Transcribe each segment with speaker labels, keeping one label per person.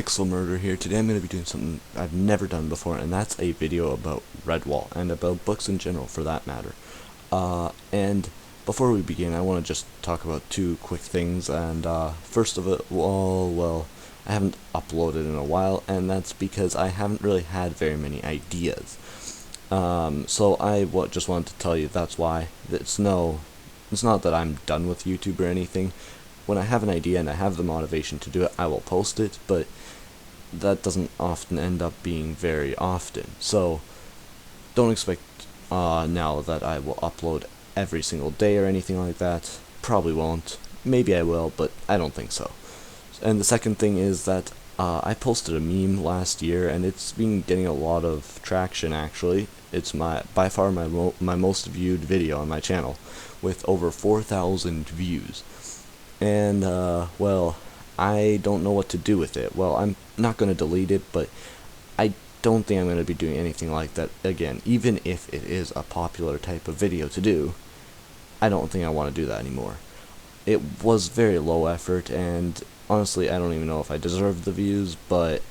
Speaker 1: Pixel Murder here. Today I'm going to be doing something I've never done before, and that's a video about Redwall, and about books in general for that matter. And before we begin, I want to just talk about two quick things, and first of it, well, I haven't uploaded in a while, and that's because I haven't really had very many ideas. So I just wanted to tell you that's why. It's not that I'm done with YouTube or anything. When I have an idea and I have the motivation to do it, I will post it, but that doesn't often end up being very often. So don't expect now that I will upload every single day or anything like that. Probably won't. Maybe I will, but I don't think so. And the second thing is that I posted a meme last year, and it's been getting a lot of traction actually. It's by far my most viewed video on my channel, with over 4,000 views. And, well, I don't know what to do with it. Well, I'm not going to delete it, but I don't think I'm going to be doing anything like that again. Even if it is a popular type of video to do, I don't think I want to do that anymore. It was very low effort, and honestly, I don't even know if I deserve the views, but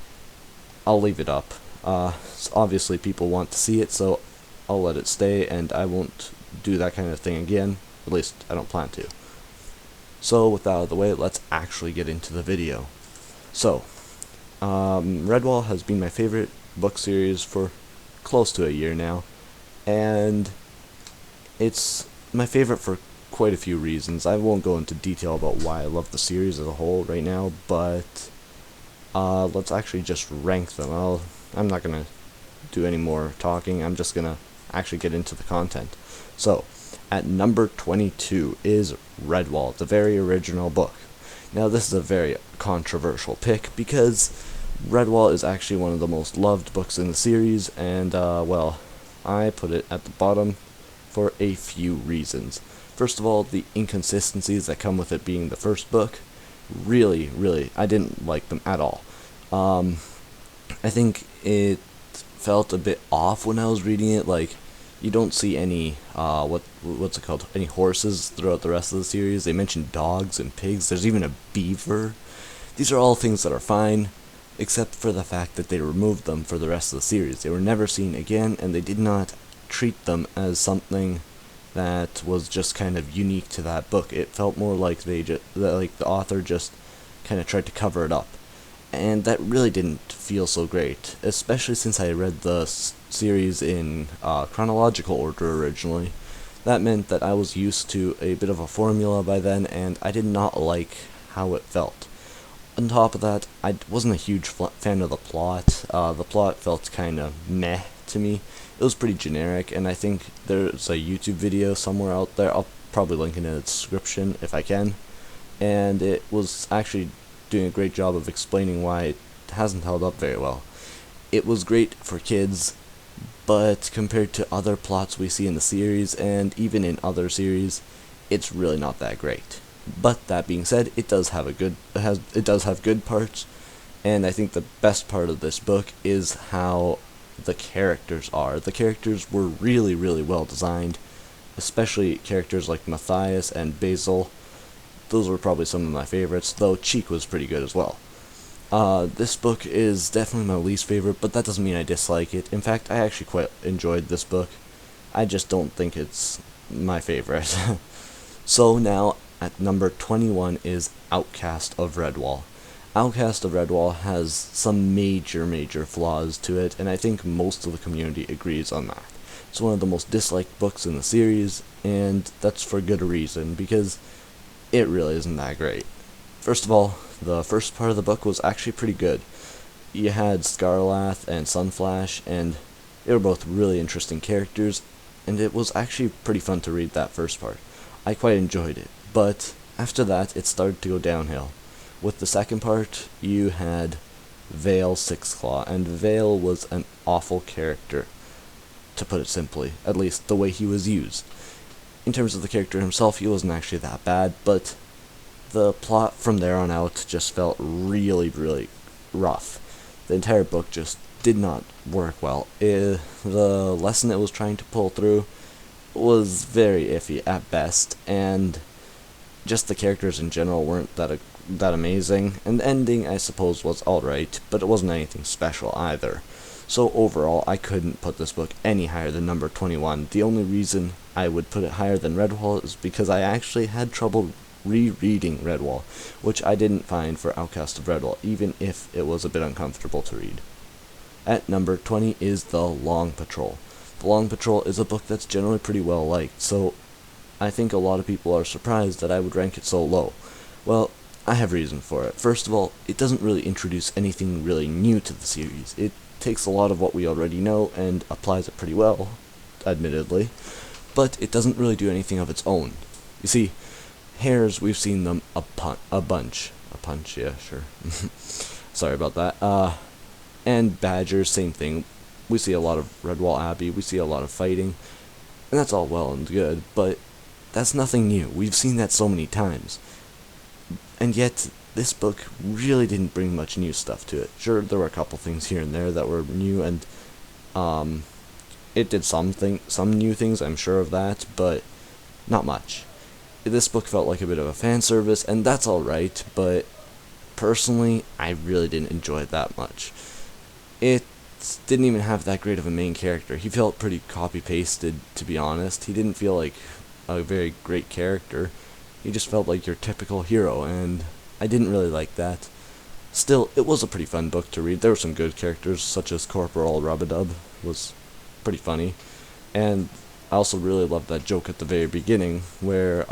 Speaker 1: I'll leave it up. Obviously, people want to see it, so I'll let it stay, and I won't do that kind of thing again. At least, I don't plan to. So, with that out of the way, let's actually get into the video. So, Redwall has been my favorite book series for close to a year now, and it's my favorite for quite a few reasons. I won't go into detail about why I love the series as a whole right now, but let's actually just rank them. I'm not going to do any more talking, I'm just going to actually get into the content. So, at number 22 is Redwall, the very original book. Now, this is a very controversial pick because Redwall is actually one of the most loved books in the series, and, well, I put it at the bottom for a few reasons. First of all, the inconsistencies that come with it being the first book, really, I didn't like them at all. I think it felt a bit off when I was reading it. Like, you don't see any, what's it called, any horses throughout the rest of the series. They mention dogs and pigs, there's even a beaver. These are all things that are fine, except for the fact that they removed them for the rest of the series. They were never seen again, and they did not treat them as something that was just kind of unique to that book. It felt more like the author just kind of tried to cover it up. And that really didn't feel so great, especially since I read the series in chronological order originally. That meant that I was used to a bit of a formula by then, and I did not like how it felt. On top of that, I wasn't a huge fan of the plot. The plot felt kind of meh to me. It was pretty generic, and I think there's a YouTube video somewhere out there. I'll probably link it in the description if I can. And it was actually doing a great job of explaining why it hasn't held up very well. It was great for kids, but compared to other plots we see in the series, and even in other series, it's really not that great. But that being said, it does have good parts, and I think the best part of this book is how the characters are. The characters were really well designed, especially characters like Matthias and Basil. Those were probably some of my favorites, though Cheek was pretty good as well. This book is definitely my least favorite, but that doesn't mean I dislike it. In fact, I actually quite enjoyed this book. I just don't think it's my favorite. So now, at number 21 is Outcast of Redwall. Outcast of Redwall has some major flaws to it, and I think most of the community agrees on that. It's one of the most disliked books in the series, and that's for good reason, because it really isn't that great. First of all, the first part of the book was actually pretty good. You had Scarlath and Sunflash, and they were both really interesting characters, and it was actually pretty fun to read that first part. I quite enjoyed it, but after that it started to go downhill. With the second part, you had Vale Sixclaw, and Vale was an awful character, to put it simply, at least the way he was used. In terms of the character himself, he wasn't actually that bad, but the plot from there on out just felt really rough. The entire book just did not work well. The lesson it was trying to pull through was very iffy at best, and just the characters in general weren't that that amazing, and the ending, I suppose, was alright, but it wasn't anything special either. So overall, I couldn't put this book any higher than number 21. The only reason I would put it higher than Redwall is because I actually had trouble rereading Redwall, which I didn't find for Outcast of Redwall, even if it was a bit uncomfortable to read. At number 20 is The Long Patrol. The Long Patrol is a book that's generally pretty well liked, so I think a lot of people are surprised that I would rank it so low. Well, I have reason for it. First of all, it doesn't really introduce anything really new to the series. It takes a lot of what we already know and applies it pretty well, admittedly, but it doesn't really do anything of its own. You see, hares, we've seen them a bunch. A punch, yeah, sure. Sorry about that. And badgers, same thing. We see a lot of Redwall Abbey, we see a lot of fighting, and that's all well and good, but that's nothing new. We've seen that so many times. And yet, this book really didn't bring much new stuff to it. Sure, there were a couple things here and there that were new, and it did some new things, I'm sure of that, but not much. This book felt like a bit of a fan service, and that's alright, but personally, I really didn't enjoy it that much. It didn't even have that great of a main character. He felt pretty copy-pasted, to be honest. He didn't feel like a very great character. He just felt like your typical hero, and I didn't really like that. Still, it was a pretty fun book to read. There were some good characters, such as Corporal Rubadub, was pretty funny. And I also really loved that joke at the very beginning, where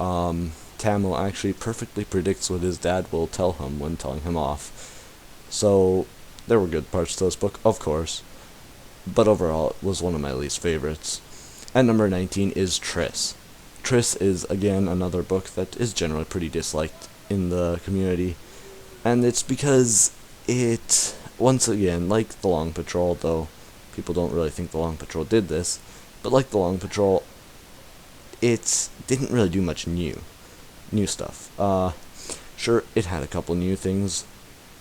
Speaker 1: Tamil actually perfectly predicts what his dad will tell him when telling him off. So, there were good parts to this book, of course, but overall, it was one of my least favorites. At number 19 is Triss. Triss is, again, another book that is generally pretty disliked in the community, and it's because it, once again, like The Long Patrol, though people don't really think The Long Patrol did this, but like The Long Patrol, it didn't really do much new stuff. Sure, it had a couple new things,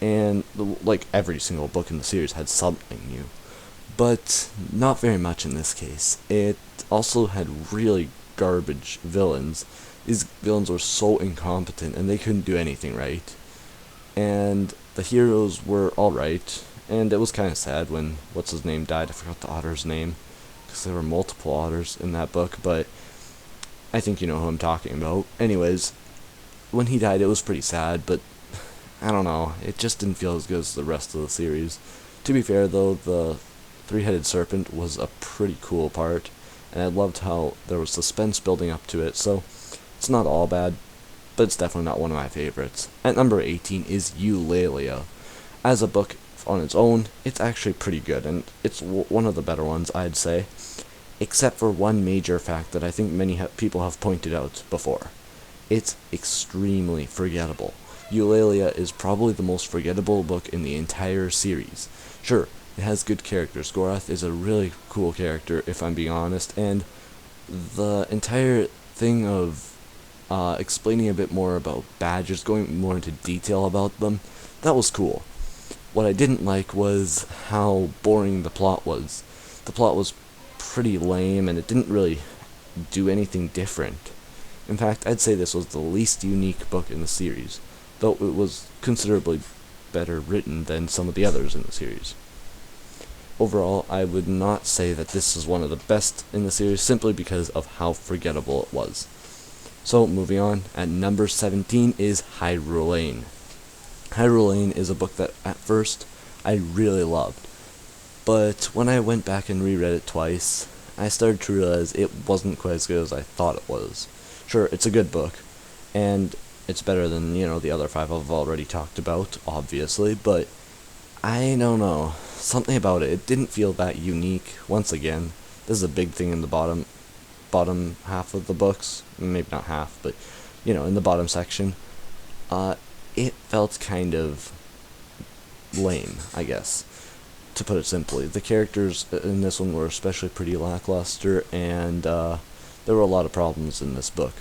Speaker 1: and like every single book in the series had something new, but not very much in this case. It also had really garbage villains. These villains were so incompetent, and they couldn't do anything right. And the heroes were alright, and it was kind of sad when what's-his-name died. I forgot the otter's name, because there were multiple otters in that book, but I think you know who I'm talking about. Anyways, when he died, it was pretty sad, but I don't know, it just didn't feel as good as the rest of the series. To be fair, though, the three-headed serpent was a pretty cool part, and I loved how there was suspense building up to it, so it's not all bad, but it's definitely not one of my favorites. At number 18 is Eulalia. As a book on its own, it's actually pretty good, and it's one of the better ones, I'd say, except for one major fact that I think many people have pointed out before. It's extremely forgettable. Eulalia is probably the most forgettable book in the entire series. Sure, it has good characters. Gorath is a really cool character, if I'm being honest, and the entire thing of explaining a bit more about badgers, going more into detail about them, that was cool. What I didn't like was how boring the plot was. The plot was pretty lame, and it didn't really do anything different. In fact, I'd say this was the least unique book in the series, though it was considerably better written than some of the others in the series. Overall, I would not say that this is one of the best in the series, simply because of how forgettable it was. So, moving on, at number 17 is Hyrule Lane. Hyrule Lane is a book that, at first, I really loved. But when I went back and reread it twice, I started to realize it wasn't quite as good as I thought it was. Sure, it's a good book, and it's better than, the other 5 I've already talked about, obviously, but I don't know. Something about it didn't feel that unique. Once again, this is a big thing in the bottom half of the books. Maybe not half, but, in the bottom section. It felt kind of lame, I guess, to put it simply. The characters in this one were especially pretty lackluster, and there were a lot of problems in this book.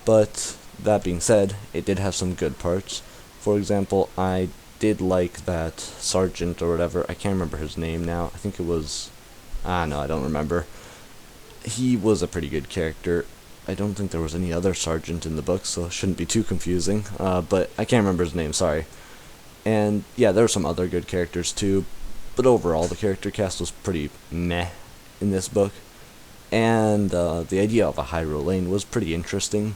Speaker 1: But that being said, it did have some good parts. For example, I did like that sergeant or whatever. I can't remember his name now. I think it was... no, I don't remember. He was a pretty good character. I don't think there was any other sergeant in the book, so it shouldn't be too confusing. But I can't remember his name, sorry. And yeah, there were some other good characters too, but overall the character cast was pretty meh in this book. And the idea of a Hyrule Lane was pretty interesting.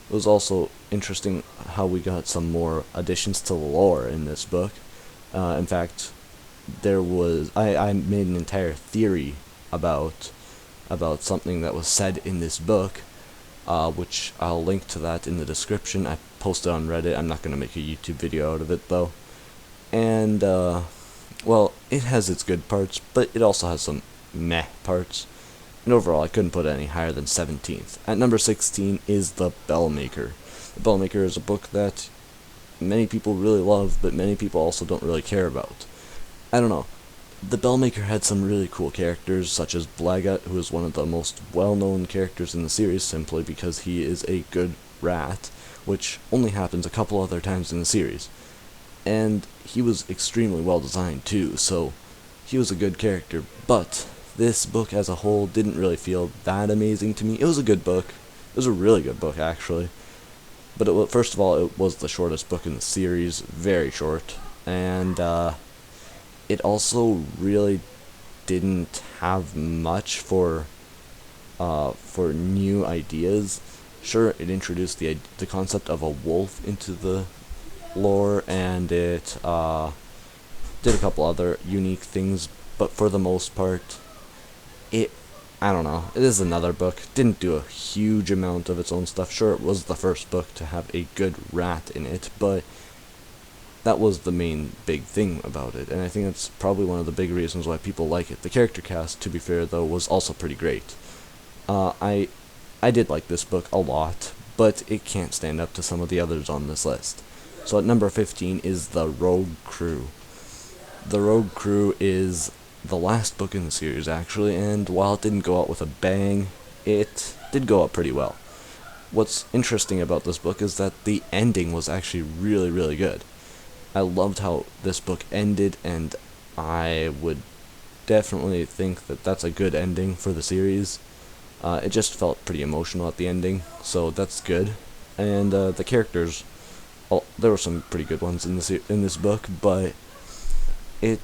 Speaker 1: It was also interesting how we got some more additions to the lore in this book. In fact, I made an entire theory about something that was said in this book, which I'll link to that in the description. I posted on Reddit. I'm not going to make a YouTube video out of it though. And well, it has its good parts, but it also has some meh parts. And overall, I couldn't put it any higher than 17th. At number 16 is The Bellmaker. The Bellmaker is a book that many people really love, but many people also don't really care about. I don't know. The Bellmaker had some really cool characters, such as Blagat, who is one of the most well-known characters in the series simply because he is a good rat, which only happens a couple other times in the series. And he was extremely well designed too, so he was a good character, but this book as a whole didn't really feel that amazing to me. It was a good book. It was a really good book, actually. But first of all, it was the shortest book in the series, very short, and it also really didn't have much for new ideas. Sure, it introduced the concept of a wolf into the lore, and it did a couple other unique things, but for the most part, I don't know, it is another book. Didn't do a huge amount of its own stuff. Sure, it was the first book to have a good rat in it, but that was the main big thing about it, and I think that's probably one of the big reasons why people like it. The character cast, to be fair though, was also pretty great. I did like this book a lot, but it can't stand up to some of the others on this list. So at number 15 is The Rogue Crew. The Rogue Crew is the last book in the series, actually, and while it didn't go out with a bang, it did go out pretty well. What's interesting about this book is that the ending was actually really, really good. I loved how this book ended, and I would definitely think that that's a good ending for the series. It just felt pretty emotional at the ending, so that's good. And the characters, there were some pretty good ones in this book, but it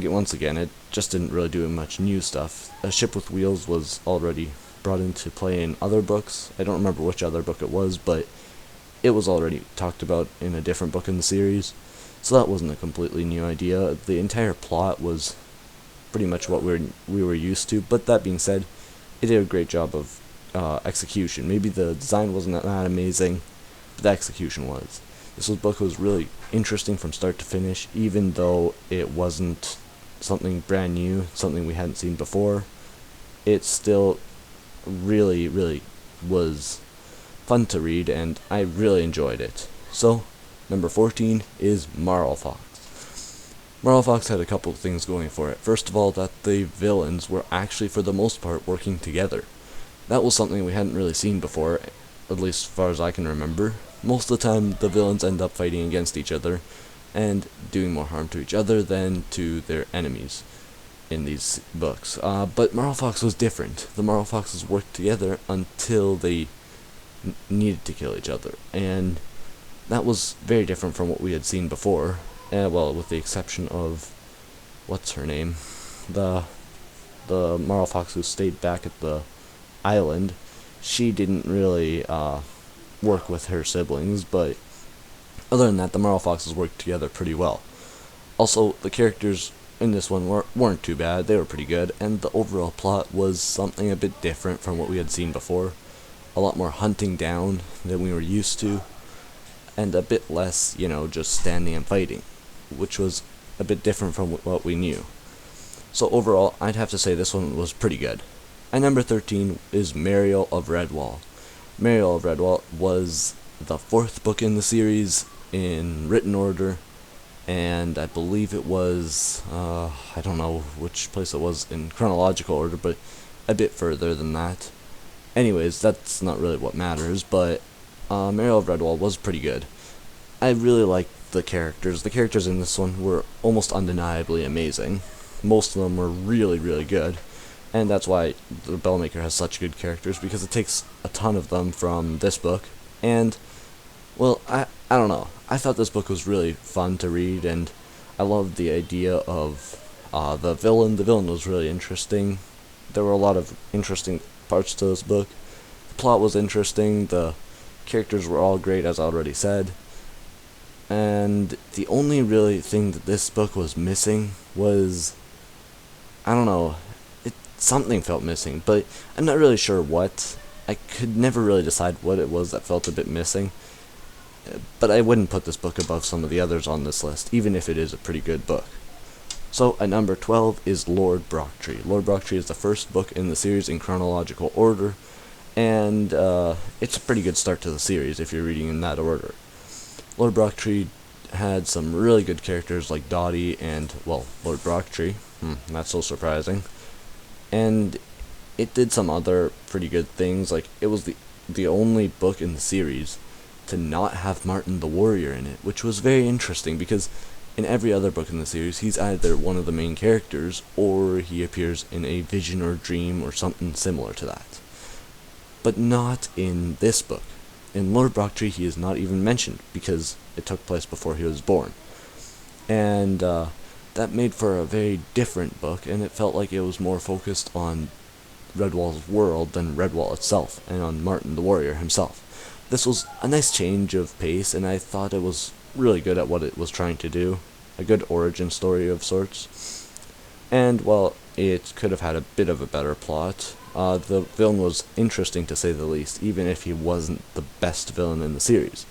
Speaker 1: once again, it just didn't really do much new stuff. A Ship with Wheels was already brought into play in other books. I don't remember which other book it was, but it was already talked about in a different book in the series, so that wasn't a completely new idea. The entire plot was pretty much what we were used to, but that being said, it did a great job of execution. Maybe the design wasn't that amazing, but the execution was. This book was really interesting from start to finish, even though it wasn't something brand new, something we hadn't seen before. It still really, really was fun to read, and I really enjoyed it. So, number 14 is Marl Fox. Marl Fox had a couple of things going for it. First of all, that the villains were actually, for the most part, working together. That was something we hadn't really seen before, at least as far as I can remember. Most of the time, the villains end up fighting against each other, and doing more harm to each other than to their enemies in these books. But Marl Fox was different. The Marl Foxes worked together until they needed to kill each other, and that was very different from what we had seen before. Well, with the exception of what's her name, the Marl Fox who stayed back at the island. She didn't really work with her siblings, but other than that, the Marl Foxes worked together pretty well. Also, the characters in this one weren't too bad. They were pretty good, and the overall plot was something a bit different from what we had seen before. A lot more hunting down than we were used to, and a bit less, just standing and fighting, which was a bit different from what we knew. So overall, I'd have to say this one was pretty good. And number 13 is Mariel of Redwall. Mariel of Redwall was the 4th book in the series in written order, and I believe it was, I don't know which place it was in chronological order, but a bit further than that. Anyways, that's not really what matters, but Mariel of Redwall was pretty good. I really liked the characters. The characters in this one were almost undeniably amazing. Most of them were really, really good. And that's why the Bellmaker has such good characters, because it takes a ton of them from this book. And, well, I don't know. I thought this book was really fun to read, and I loved the idea of the villain. The villain was really interesting. There were a lot of interesting parts to this book. The plot was interesting. The characters were all great, as I already said. And the only really thing that this book was missing was, I don't know, something felt missing, but I'm not really sure what. I could never really decide what it was that felt a bit missing. But I wouldn't put this book above some of the others on this list, even if it is a pretty good book. So, at number 12 is Lord Brocktree. Lord Brocktree is the first book in the series in chronological order, and it's a pretty good start to the series if you're reading in that order. Lord Brocktree had some really good characters like Dottie and, well, Lord Brocktree. Not so surprising. And it did some other pretty good things, like it was the only book in the series to not have Martin the Warrior in it, which was very interesting because in every other book in the series, he's either one of the main characters or he appears in a vision or dream or something similar to that. But not in this book. In Lord Brocktree, he is not even mentioned because it took place before he was born. And that made for a very different book, and it felt like it was more focused on Redwall's world than Redwall itself, and on Martin the Warrior himself. This was a nice change of pace, and I thought it was really good at what it was trying to do. A good origin story of sorts. And, well, it could have had a bit of a better plot. The villain was interesting to say the least, even if he wasn't the best villain in the series.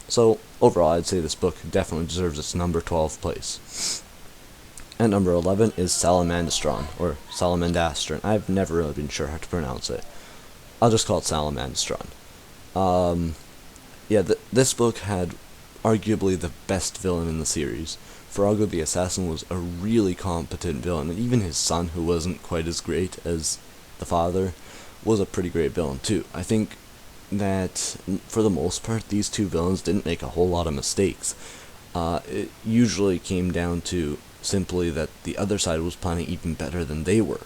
Speaker 1: So, overall, I'd say this book definitely deserves its number 12 place. At number 11 is Salamandastron, or Salamandastron. I've never really been sure how to pronounce it. I'll just call it Salamandastron. This book had arguably the best villain in the series. Farago the Assassin was a really competent villain, and even his son, who wasn't quite as great as the father, was a pretty great villain too. I think that, for the most part, these two villains didn't make a whole lot of mistakes. It usually came down to simply that the other side was planning even better than they were.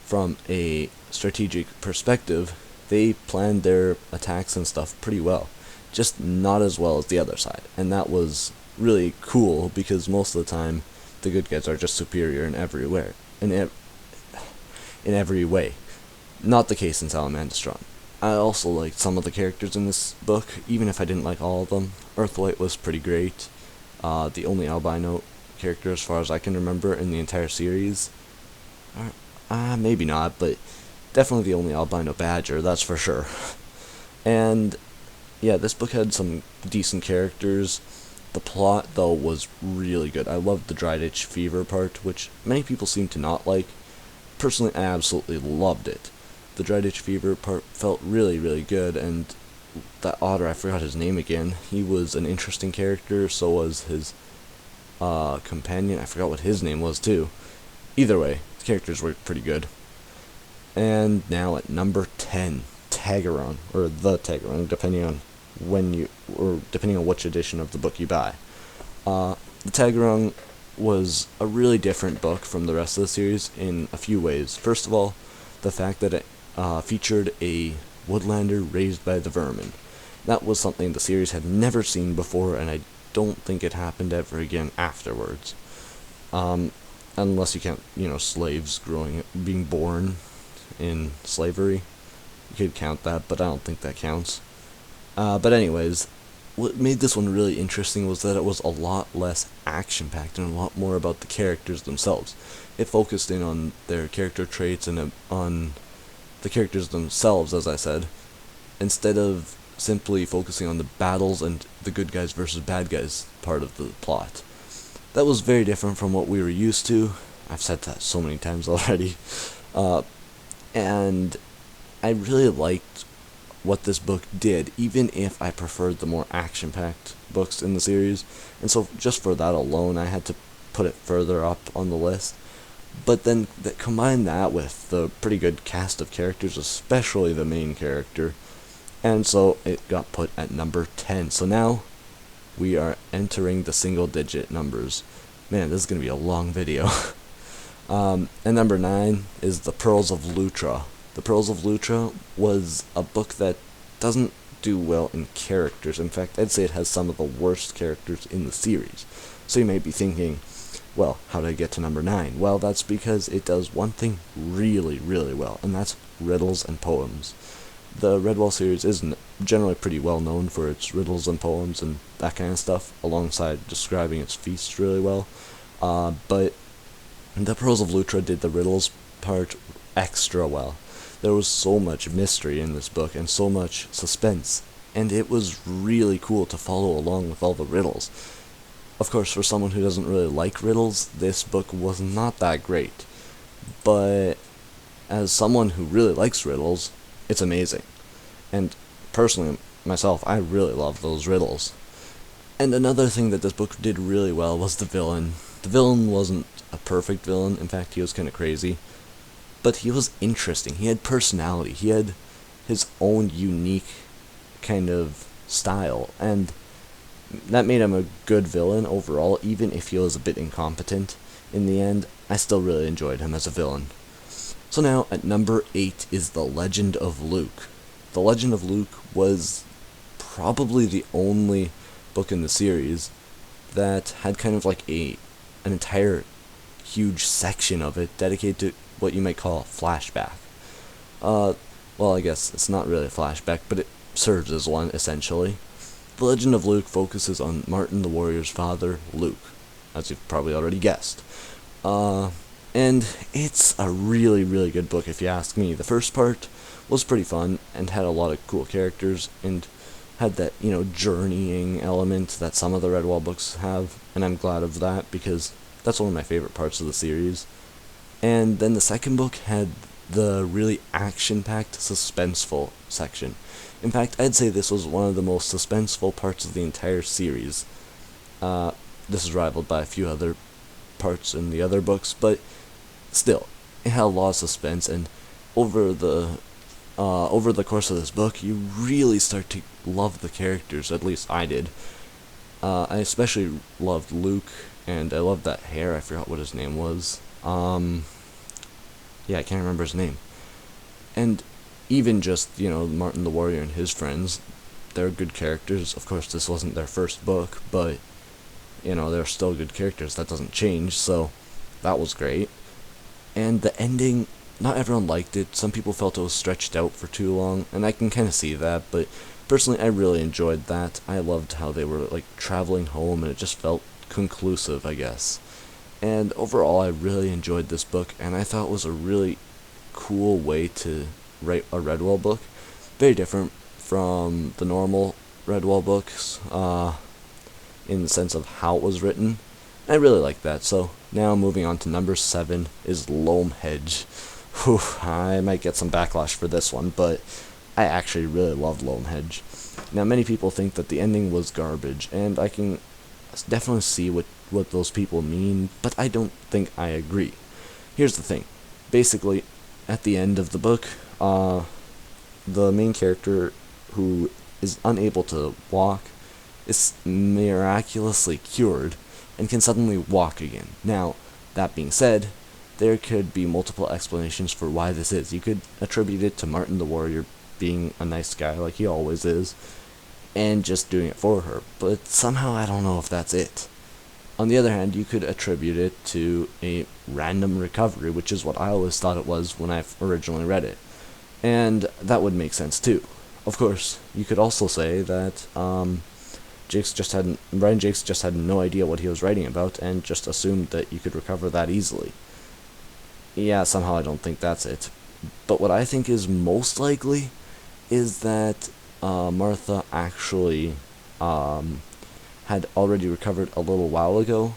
Speaker 1: From a strategic perspective, they planned their attacks and stuff pretty well, just not as well as the other side, and that was really cool because most of the time the good guys are just superior in every way. In every way. Not the case in Salamandastron. I also liked some of the characters in this book, even if I didn't like all of them. Earthlight was pretty great. The only albino character, as far as I can remember, in the entire series. Maybe not, but definitely the only albino badger, that's for sure. And yeah, this book had some decent characters. The plot, though, was really good. I loved the dried itch fever part, which many people seem to not like. Personally, I absolutely loved it. The dried itch fever part felt really, really good, and that otter, I forgot his name again, he was an interesting character, so was his companion. I forgot what his name was, too. Either way, the characters were pretty good. And now at number 10, Tagaron, or the Tagaron, depending on which edition of the book you buy. The Tagaron was a really different book from the rest of the series in a few ways. First of all, the fact that it featured a woodlander raised by the vermin. That was something the series had never seen before, and I don't think it happened ever again afterwards. Unless you count, slaves being born in slavery. You could count that, but I don't think that counts. But anyways, what made this one really interesting was that it was a lot less action-packed and a lot more about the characters themselves. It focused in on their character traits and on the characters themselves, as I said, instead of simply focusing on the battles and the good guys versus bad guys part of the plot. That was very different from what we were used to. I've said that so many times already. And I really liked what this book did, even if I preferred the more action-packed books in the series. And so just for that alone, I had to put it further up on the list. But then combine that with the pretty good cast of characters, especially the main character, and so it got put at number 10. So now we are entering the single-digit numbers. Man, this is going to be a long video. And number 9 is The Pearls of Lutra. The Pearls of Lutra was a book that doesn't do well in characters. In fact, I'd say it has some of the worst characters in the series. So you may be thinking, well, how did I get to number 9? Well, that's because it does one thing really, really well, and that's riddles and poems. The Redwall series is generally pretty well known for its riddles and poems and that kind of stuff, alongside describing its feasts really well. But the Pearls of Lutra did the riddles part extra well. There was so much mystery in this book and so much suspense, and it was really cool to follow along with all the riddles. Of course, for someone who doesn't really like riddles, this book was not that great. But as someone who really likes riddles, it's amazing. And personally, myself, I really love those riddles. And another thing that this book did really well was the villain. The villain wasn't a perfect villain. In fact, he was kind of crazy. But he was interesting. He had personality. He had his own unique kind of style. And that made him a good villain overall, even if he was a bit incompetent. In the end, I still really enjoyed him as a villain. So now, at number 8 is The Legend of Luke. The Legend of Luke was probably the only book in the series that had kind of like an entire huge section of it dedicated to what you might call a flashback. Well, I guess it's not really a flashback, but it serves as one, essentially. The Legend of Luke focuses on Martin the Warrior's father, Luke, as you've probably already guessed. And it's a really, really good book if you ask me. The first part was pretty fun and had a lot of cool characters and had that, journeying element that some of the Redwall books have, and I'm glad of that because that's one of my favorite parts of the series. And then the second book had the really action-packed, suspenseful section. In fact, I'd say this was one of the most suspenseful parts of the entire series. This is rivaled by a few other parts in the other books, but still, it had a lot of suspense, and over the course of this book, you really start to love the characters, at least I did. I especially loved Luke, and I loved that hair. I forgot what his name was. Yeah, I can't remember his name. And even just, Martin the Warrior and his friends, they're good characters. Of course, this wasn't their first book, but, they're still good characters. That doesn't change, so that was great. And the ending, not everyone liked it. Some people felt it was stretched out for too long, and I can kind of see that, but personally, I really enjoyed that. I loved how they were, traveling home, and it just felt conclusive, I guess. And overall, I really enjoyed this book, and I thought it was a really cool way to write a Redwall book. Very different from the normal Redwall books, in the sense of how it was written. I really like that. So now moving on to number 7 is Loam Hedge. Whew, I might get some backlash for this one, but I actually really loved Loam Hedge. Now, many people think that the ending was garbage, and I can definitely see what those people mean, but I don't think I agree. Here's the thing. Basically, at the end of the book, the main character, who is unable to walk, is miraculously cured and can suddenly walk again. Now, that being said, there could be multiple explanations for why this is. You could attribute it to Martin the Warrior being a nice guy like he always is, and just doing it for her, but somehow I don't know if that's it. On the other hand, you could attribute it to a random recovery, which is what I always thought it was when I originally read it, and that would make sense too. Of course, you could also say that Brian Jakes just had no idea what he was writing about and just assumed that you could recover that easily. Yeah, somehow I don't think that's it. But what I think is most likely is that Martha actually had already recovered a little while ago,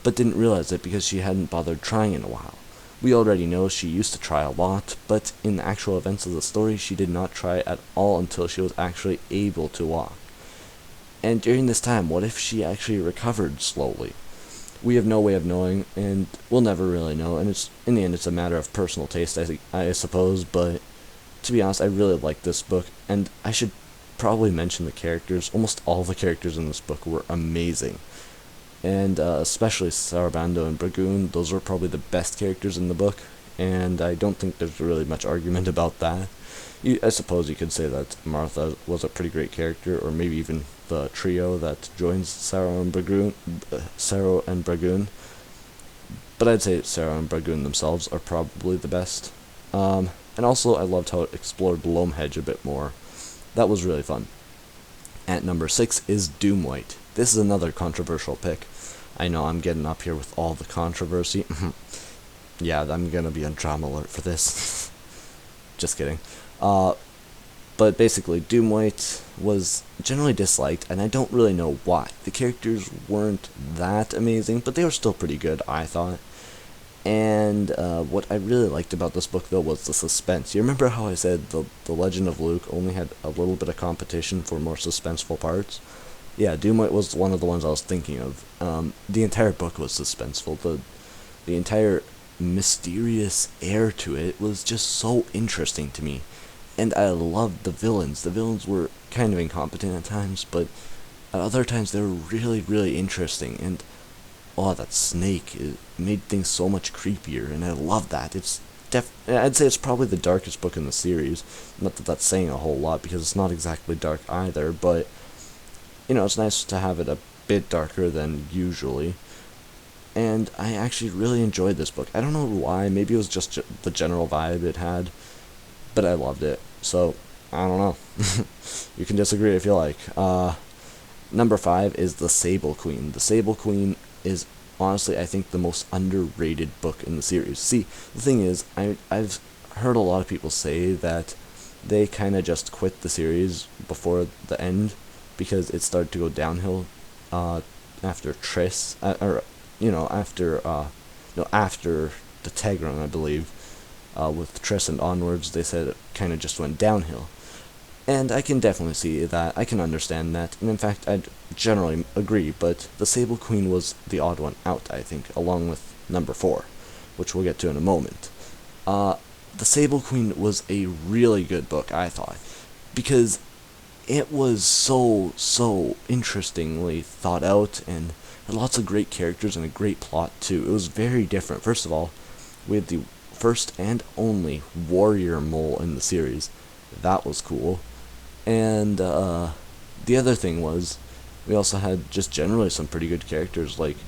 Speaker 1: but didn't realize it because she hadn't bothered trying in a while. We already know she used to try a lot, but in the actual events of the story, she did not try at all until she was actually able to walk. And during this time, what if she actually recovered slowly? We have no way of knowing, and we'll never really know, and in the end, it's a matter of personal taste, I suppose, but to be honest, I really like this book, and I should probably mention the characters. Almost all the characters in this book were amazing. and especially Sarabando and Bragoon. Those were probably the best characters in the book, and I don't think there's really much argument about that. I suppose you could say that Martha was a pretty great character, or maybe even the trio that joins Sarah and Bragoon. But I'd say Sarah and Bragoon themselves are probably the best. And also, I loved how it explored Loamhedge a bit more. That was really fun. At number 6 is Doomwhite. This is another controversial pick. I know I'm getting up here with all the controversy. Yeah, I'm gonna be on drama alert for this. Just kidding. But basically, Doomwhite was generally disliked, and I don't really know why. The characters weren't that amazing, but they were still pretty good, I thought. And what I really liked about this book, though, was the suspense. You remember how I said the Legend of Luke only had a little bit of competition for more suspenseful parts? Yeah, Doomwhite was one of the ones I was thinking of. The entire book was suspenseful. The entire mysterious air to it was just so interesting to me. And I loved the villains. The villains were kind of incompetent at times, but at other times they were really, really interesting. And oh, that snake, it made things so much creepier, and I love that. I'd say it's probably the darkest book in the series. Not that that's saying a whole lot, because it's not exactly dark either, but, it's nice to have it a bit darker than usually. And I actually really enjoyed this book. I don't know why, maybe it was just the general vibe it had, but I loved it. So, I don't know. You can disagree if you like. Number 5 is The Sable Queen. The Sable Queen is honestly, I think, the most underrated book in the series. See, the thing is, I've heard a lot of people say that they kind of just quit the series before the end because it started to go downhill after Triss, after the tag run, I believe, with Triss and onwards. They said it kind of just went downhill. And I can definitely see that. I can understand that. And in fact, I'd generally agree, but The Sable Queen was the odd one out, I think, along with number 4, which we'll get to in a moment. The Sable Queen was a really good book, I thought, because it was so interestingly thought out, and had lots of great characters and a great plot, too. It was very different. First of all, we had the first and only warrior mole in the series. That was cool. And the other thing was, we also had just generally some pretty good characters. Like,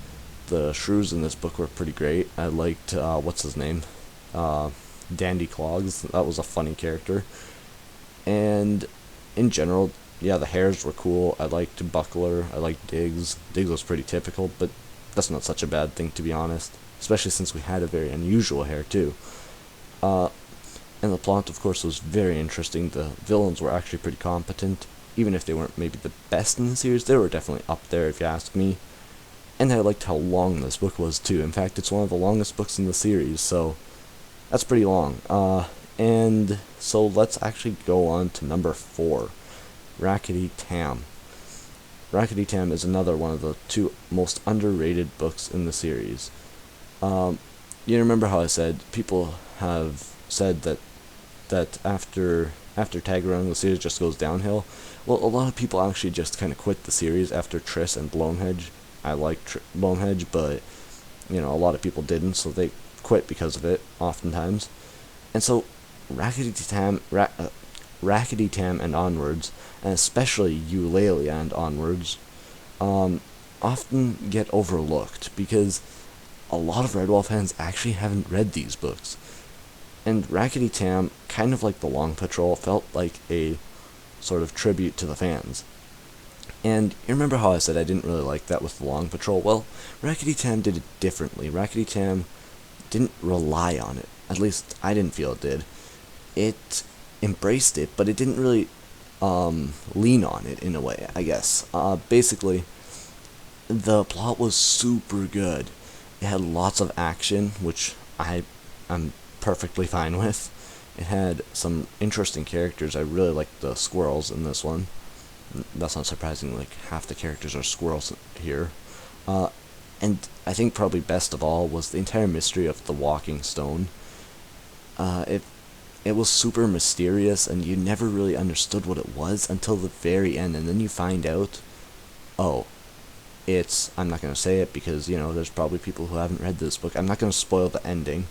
Speaker 1: the shrews in this book were pretty great. I liked, what's his name? Dandy Clogs. That was a funny character. And in general, yeah, the hares were cool. I liked Buckler. I liked Diggs. Diggs was pretty typical, but that's not such a bad thing, to be honest. Especially since we had a very unusual hair, too. And the plot, of course, was very interesting. The villains were actually pretty competent. Even if they weren't maybe the best in the series, they were definitely up there, if you ask me. And I liked how long this book was, too. In fact, it's one of the longest books in the series, so that's pretty long. And so let's actually go on to number 4, Rackety Tam. Rackety Tam is another one of the 2 most underrated books in the series. You remember how I said people have said that after Tag Run, the series just goes downhill? Well, a lot of people actually just kind of quit the series after Triss and Loamhedge. I like Loamhedge, but, a lot of people didn't, so they quit because of it, oftentimes. And so, Rackety Tam and onwards, and especially Eulalia and onwards, often get overlooked, because a lot of Redwall fans actually haven't read these books. And Rackety Tam, kind of like The Long Patrol, felt like a sort of tribute to the fans. And you remember how I said I didn't really like that with The Long Patrol? Well, Rackety Tam did it differently. Rackety Tam didn't rely on it. At least, I didn't feel it did. It embraced it, but it didn't really lean on it in a way, I guess. Basically, the plot was super good. It had lots of action, which I'm perfectly fine with. It had some interesting characters. I really liked the squirrels in this one. That's not surprising, like half the characters are squirrels here. And I think probably best of all was the entire mystery of the walking stone. It was super mysterious, and you never really understood what it was until the very end, and then you find out, oh, I'm not going to say it because, there's probably people who haven't read this book. I'm not going to spoil the ending,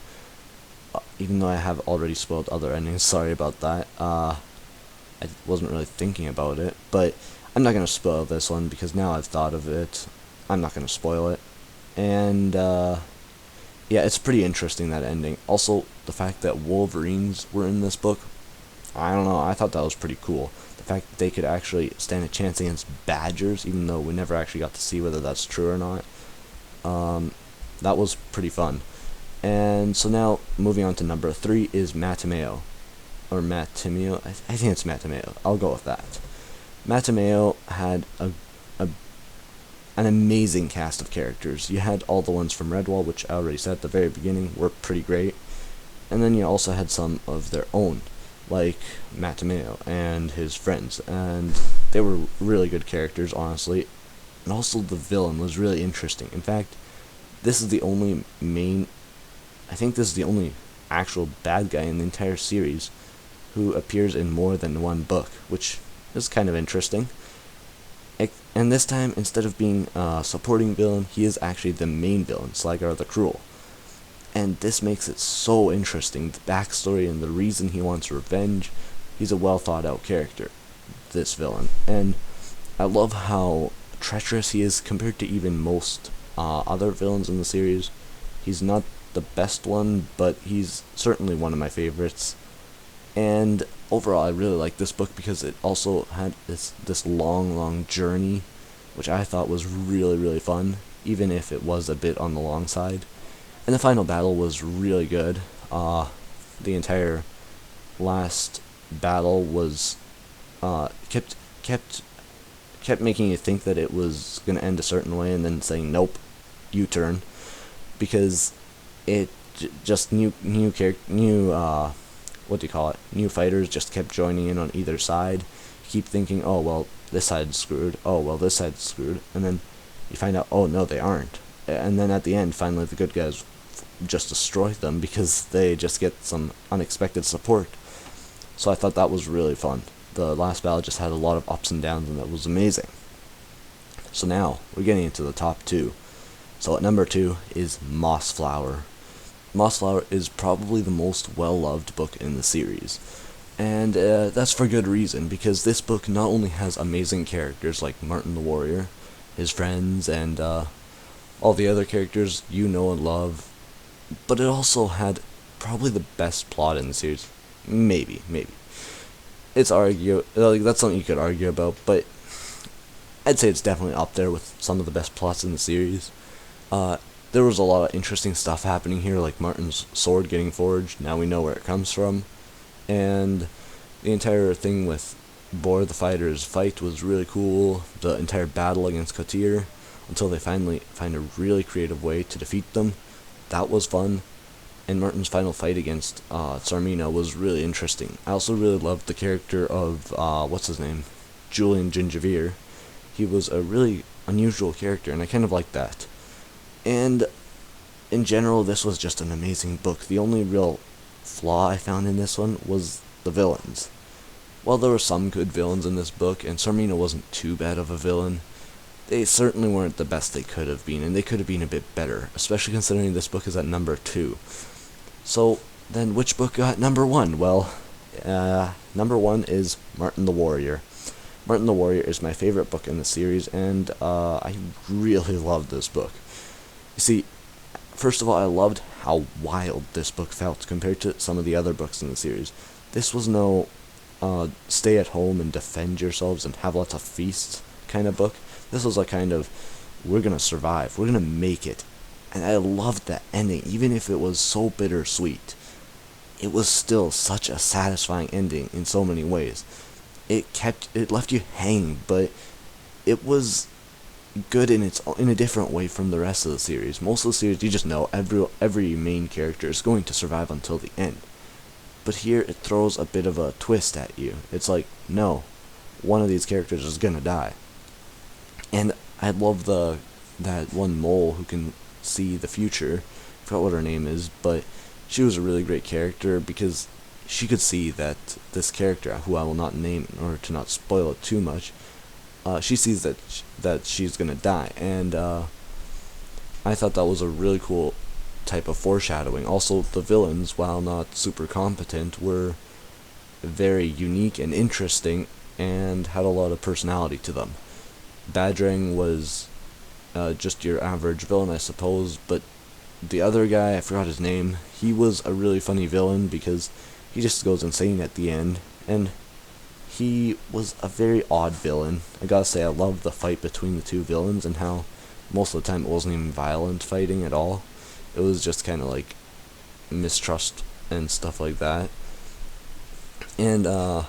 Speaker 1: even though I have already spoiled other endings. Sorry about that. I wasn't really thinking about it, but I'm not going to spoil this one because now I've thought of it. I'm not going to spoil it. And, yeah, it's pretty interesting, that ending. Also, the fact that Wolverines were in this book, I don't know, I thought that was pretty cool. The fact that they could actually stand a chance against Badgers, even though we never actually got to see whether that's true or not. That was pretty fun. And so now, moving on to number 3 is Matameo. Or Matameo, I think it's Matameo. I'll go with that. Matameo had an amazing cast of characters. You had all the ones from Redwall, which I already said at the very beginning were pretty great. And then you also had some of their own, like Matameo and his friends. And they were really good characters, honestly. And also the villain was really interesting. In fact, this is the only actual bad guy in the entire series who appears in more than one book, which is kind of interesting. And this time, instead of being a supporting villain, he is actually the main villain, Slagar the Cruel. And this makes it so interesting, the backstory and the reason he wants revenge. He's a well thought out character, this villain. And I love how treacherous he is compared to even most other villains in the series. He's not the best one, but he's certainly one of my favorites. And overall, I really like this book because it also had this long journey, which I thought was really, really fun, even if it was a bit on the long side. And the final battle was really good. The entire last battle was kept making you think that it was gonna end a certain way, and then saying nope, U-turn, because it just new new fighters just kept joining in on either side. You keep thinking, oh well, this side's screwed, oh well, this side's screwed, and then you find out, oh no, they aren't. And then at the end, finally the good guys just destroy them because they just get some unexpected support. So I thought that was really fun. The last battle just had a lot of ups and downs, and that was amazing. So now, we're getting into the top 2. So at number 2 is Mossflower. Mossflower is probably the most well-loved book in the series. And that's for good reason, because this book not only has amazing characters like Martin the Warrior, his friends, and all the other characters you know and love, but it also had probably the best plot in the series. Maybe. It's that's something you could argue about, but I'd say it's definitely up there with some of the best plots in the series. There was a lot of interesting stuff happening here, like Martin's sword getting forged. Now we know where it comes from. And the entire thing with Bor the Fighter's fight was really cool. The entire battle against Kotir, until they finally find a really creative way to defeat them. That was fun. And Martin's final fight against Sarmina was really interesting. I also really loved the character of, Julian Gingivier. He was a really unusual character, and I kind of liked that. And in general, this was just an amazing book. The only real flaw I found in this one was the villains. While there were some good villains in this book, and Sarmina wasn't too bad of a villain, they certainly weren't the best they could have been, and they could have been a bit better, especially considering this book is at number 2. So, then which book got number 1? Well, number 1 is Martin the Warrior. Martin the Warrior is my favorite book in the series, and I really loved this book. You see, first of all, I loved how wild this book felt compared to some of the other books in the series. This was no stay at home and defend yourselves and have lots of feasts kind of book. This was a kind of, we're gonna survive, we're gonna make it. And I loved that ending, even if it was so bittersweet. It was still such a satisfying ending in so many ways. It left you hanging, but it was good in a different way from the rest of the series. Most of the series, you just know every main character is going to survive until the end. But here, it throws a bit of a twist at you. It's like, no, one of these characters is gonna die. And I love that one mole who can see the future. I forgot what her name is, but she was a really great character because she could see that this character, who I will not name in order to not spoil it too much, she sees that she's gonna die, and I thought that was a really cool type of foreshadowing. Also, the villains, while not super competent, were very unique and interesting, and had a lot of personality to them. Badgering was just your average villain, I suppose, but the other guy, I forgot his name, he was a really funny villain because he just goes insane at the end, and he was a very odd villain. I gotta say, I loved the fight between the two villains and how most of the time it wasn't even violent fighting at all. It was just kind of like mistrust and stuff like that. And I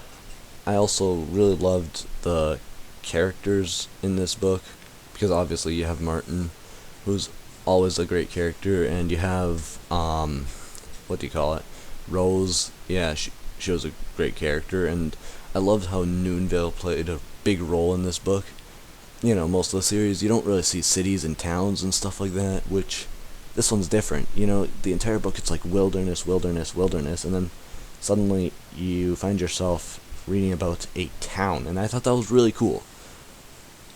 Speaker 1: also really loved the characters in this book, because obviously you have Martin, who's always a great character, and you have what do you call it, Rose. Yeah, she was a great character, and I loved how Noonville played a big role in this book. You know, most of the series you don't really see cities and towns and stuff like that, which this one's different. You know, the entire book it's like wilderness, wilderness, wilderness, and then suddenly you find yourself reading about a town, and I thought that was really cool.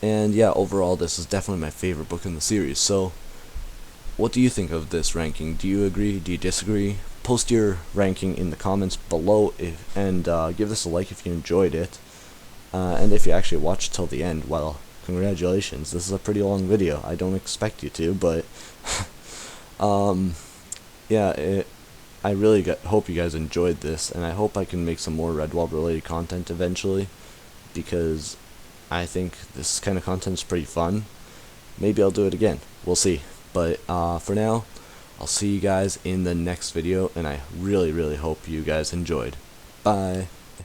Speaker 1: And yeah, overall this is definitely my favorite book in the series. So what do you think of this ranking? Do you agree? Do you disagree? Post your ranking in the comments below, and give this a like if you enjoyed it. And if you actually watched till the end, well, congratulations. This is a pretty long video. I don't expect you to, but yeah, I really hope you guys enjoyed this, and I hope I can make some more Redwall related content eventually, because I think this kind of content is pretty fun. Maybe I'll do it again. We'll see. But for now, I'll see you guys in the next video, and I really, really hope you guys enjoyed. Bye.